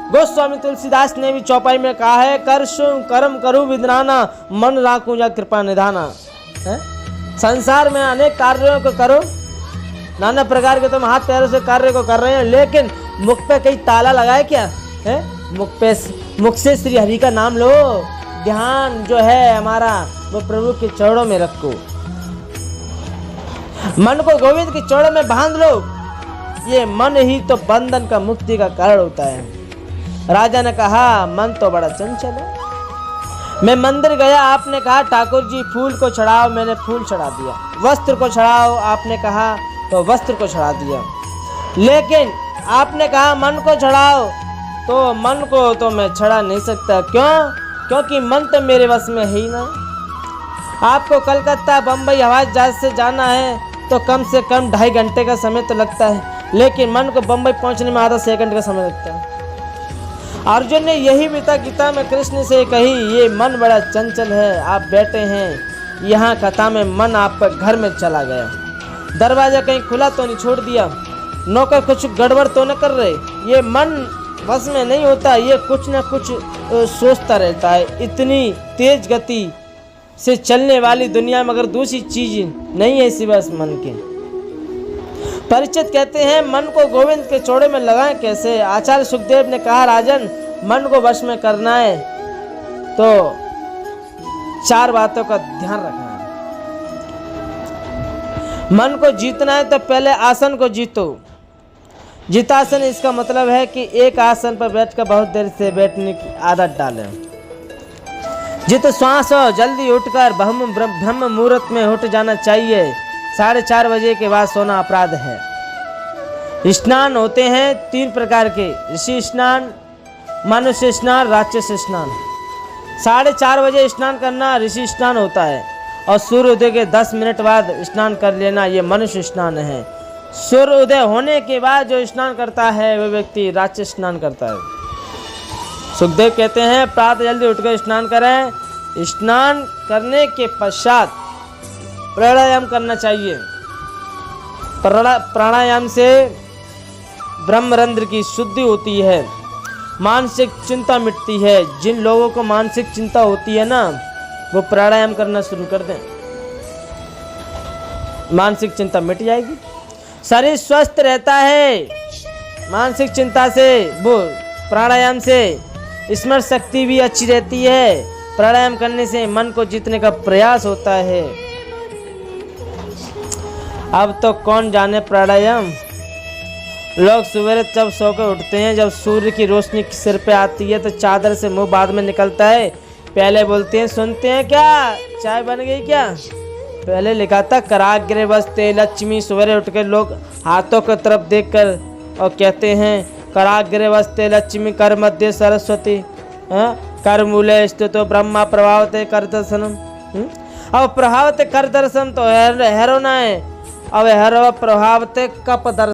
गोस्वामी तुलसीदास ने भी चौपाई में कहा है, कर शुभ कर्म करूँ विद्राना, मन राखूं या कृपा निधाना। संसार में अनेक कार्यों को करो, नाना प्रकार के तुम हाथ पैरों से कार्य को कर रहे हो, लेकिन मुख पे कहीं ताला लगाए क्या है? मुख से श्री हरि का नाम लो, ध्यान जो है हमारा वो प्रभु के चरणों में रखो, मन को गोविंद के चरणों में बांध लो। ये मन ही तो बंधन का मुक्ति का कारण होता है। राजा ने कहा, मन तो बड़ा चंचल है। मैं मंदिर गया, आपने कहा ठाकुर जी फूल को चढ़ाओ, मैंने फूल चढ़ा दिया। वस्त्र को चढ़ाओ, आपने कहा तो वस्त्र को चढ़ा दिया। लेकिन आपने कहा मन को चढ़ाओ, तो मन को तो मैं चढ़ा नहीं सकता। क्यों? क्योंकि मन तो मेरे वश में है ही ना। आपको कलकत्ता बम्बई हवाई जहाज से जाना है तो कम से कम 2.5 घंटे का समय तो लगता है, लेकिन मन को बम्बई पहुंचने में आधा सेकंड का समय लगता है। अर्जुन ने यही पिता गीता में कृष्ण से कही, ये मन बड़ा चंचल है। आप बैठे हैं यहाँ कथा में, मन आपका घर में चला गया। दरवाजा कहीं खुला तो नहीं छोड़ दिया, नौकर कुछ गड़बड़ तो न कर रहे। ये मन बस में नहीं होता, ये कुछ न कुछ सोचता रहता है। इतनी तेज गति से चलने वाली दुनिया में अगर दूसरी चीज नहीं है सिवा इस मन के। परिचित कहते हैं, मन को गोविंद के चौड़े में लगाएं कैसे? आचार्य सुखदेव ने कहा, राजन मन को वश में करना है तो 4 बातों का ध्यान रखना है। मन को जीतना है तो पहले आसन को जीतो। जितासन इसका मतलब है कि एक आसन पर बैठकर बहुत देर से बैठने की आदत डालें। जित श्वास हो, जल्दी उठकर ब्रह्म मुहूर्त में उठ जाना चाहिए। 4:30 बजे के बाद सोना अपराध है। स्नान होते हैं 3 प्रकार के, ऋषि स्नान, मनुष्य स्नान, राक्षस स्नान। 4:30 बजे स्नान करना ऋषि स्नान होता है, और सूर्योदय के 10 मिनट बाद स्नान कर लेना ये मनुष्य स्नान है। सूर्योदय होने के बाद जो स्नान करता है वह व्यक्ति राक्षस स्नान करता है। सुखदेव कहते हैं, प्रातः जल्दी उठकर स्नान करें। स्नान करने के पश्चात प्राणायाम करना चाहिए। प्राणायाम से ब्रह्मरंध्र की शुद्धि होती है, मानसिक चिंता मिटती है। जिन लोगों को मानसिक चिंता होती है ना, वो प्राणायाम करना शुरू कर दें, मानसिक चिंता मिट जाएगी। शरीर स्वस्थ रहता है मानसिक चिंता से, वो प्राणायाम से। स्मरण शक्ति भी अच्छी रहती है। प्राणायाम करने से मन को जीतने का प्रयास होता है। अब तो कौन जाने प्राणायाम। लोग सवेरे जब सो कर उठते हैं, जब सूर्य की रोशनी सिर पे आती है तो चादर से मुंह बाद में निकलता है। पहले बोलते हैं, सुनते हैं क्या, चाय बन गई क्या? पहले लिखा था कराग्रे वस्ते लक्ष्मी। सवेरे उठकर लोग हाथों की तरफ देखकर और कहते हैं कराग्रे वस्ते लक्ष्मी, कर मध्य सरस्वती, कर मूले स्थितो ब्रह्मा, प्रभावते कर दर्शनम। अब प्रभावते कर दर्शन तो हेरोना है, अब हेरो प्रभावते कप दर्शन।